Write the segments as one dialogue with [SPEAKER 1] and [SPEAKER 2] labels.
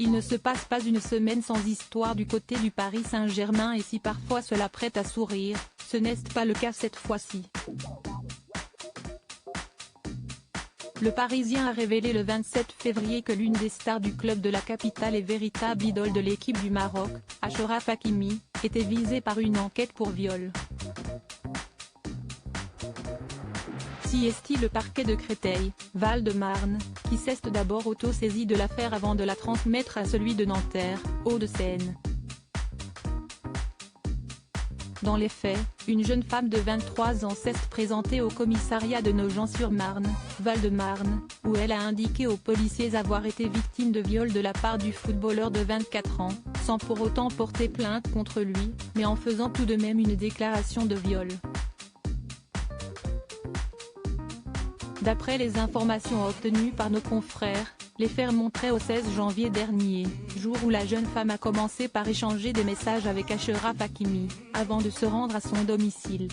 [SPEAKER 1] Il ne se passe pas une semaine sans histoire du côté du Paris Saint-Germain et si parfois cela prête à sourire, ce n'est pas le cas cette fois-ci. Le Parisien a révélé le 27 février que l'une des stars du club de la capitale et véritable idole de l'équipe du Maroc, Achraf Hakimi, était visée par une enquête pour viol. Si est le parquet de Créteil, Val-de-Marne, qui s'est d'abord auto-saisi de l'affaire avant de la transmettre à celui de Nanterre, Hauts-de-Seine. Dans les faits, une jeune femme de 23 ans s'est présentée au commissariat de Nogent-sur-Marne, Val-de-Marne, où elle a indiqué aux policiers avoir été victime de viol de la part du footballeur de 24 ans, sans pour autant porter plainte contre lui, mais en faisant tout de même une déclaration de viol. D'après les informations obtenues par nos confrères, les faits remonteraient au 16 janvier dernier, jour où la jeune femme a commencé par échanger des messages avec Achraf Hakimi, avant de se rendre à son domicile.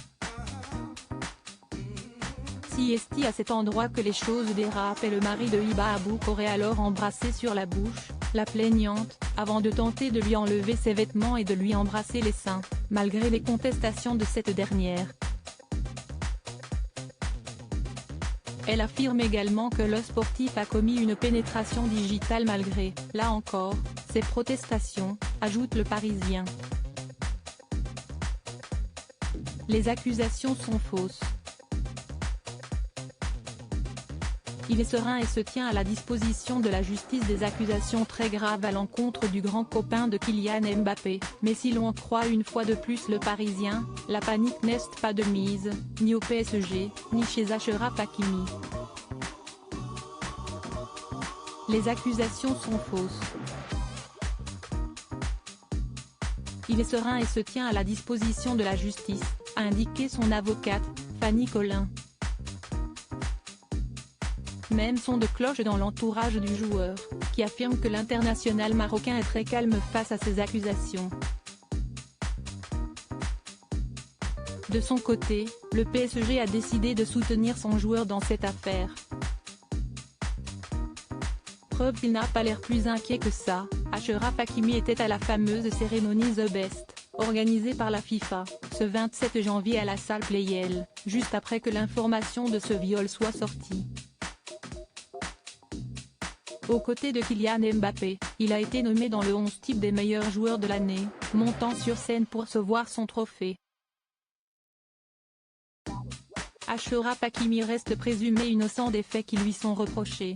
[SPEAKER 1] C'est à cet endroit que les choses dérapent et le mari de Hiba Abouk aurait alors embrassé sur la bouche, la plaignante, avant de tenter de lui enlever ses vêtements et de lui embrasser les seins, malgré les contestations de cette dernière. Elle affirme également que le sportif a commis une pénétration digitale malgré, là encore, ses protestations, ajoute le Parisien. Les accusations sont fausses. Il est serein et se tient à la disposition de la justice des accusations très graves à l'encontre du grand copain de Kylian Mbappé, mais si l'on croit une fois de plus le Parisien, la panique n'est pas de mise, ni au PSG, ni chez Achraf Hakimi. Les accusations sont fausses. Il est serein et se tient à la disposition de la justice, a indiqué son avocate, Fanny Collin. Même son de cloche dans l'entourage du joueur, qui affirme que l'international marocain est très calme face à ces accusations. De son côté, le PSG a décidé de soutenir son joueur dans cette affaire. Preuve qu'il n'a pas l'air plus inquiet que ça, Achraf Hakimi était à la fameuse cérémonie The Best, organisée par la FIFA, ce 27 janvier à la salle Playel, juste après que l'information de ce viol soit sortie. Aux côtés de Kylian Mbappé, il a été nommé dans le 11 type des meilleurs joueurs de l'année, montant sur scène pour recevoir son trophée. Achraf Hakimi reste présumé innocent des faits qui lui sont reprochés.